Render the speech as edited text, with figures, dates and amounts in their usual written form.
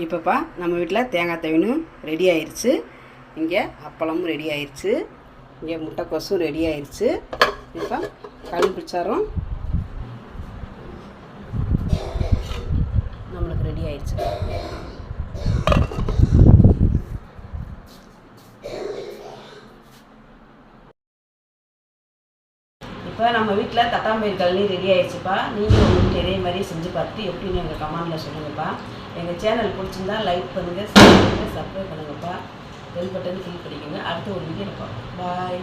இப்போப்பா நம்ம வீட்டில் தேங்காய் தவினும் ரெடி ஆயிடுச்சு. இங்கே அப்பளமும் ரெடி ஆயிடுச்சு. இங்கே முட்டைக்கோசும் ரெடி ஆயிடுச்சு. இப்போ கழுகு பிச்சாரும் நம்மளுக்கு ரெடி ஆயிடுச்சு. இப்போ நம்ம வீட்டில் தட்டாம்பயிர் கழனி ரெடி ஆயிடுச்சுப்பா. நீங்கள் உங்கள் வீட்டு இதே மாதிரி செஞ்சு பார்த்துட்டு எப்படின்னு எங்கள் கமெண்டில் சொல்லுங்கப்பா. எங்கள் சேனல் பிடிச்சிருந்தா லைக் பண்ணுங்கள், ஷேர் பண்ணுங்கள், சப்ஸ்கிரைப் பண்ணுங்கப்பா. பெல் பட்டன் கிளிக் பண்ணிக்கோங்க. அடுத்த ஒரு வீடியோ இருப்போம். பாய்.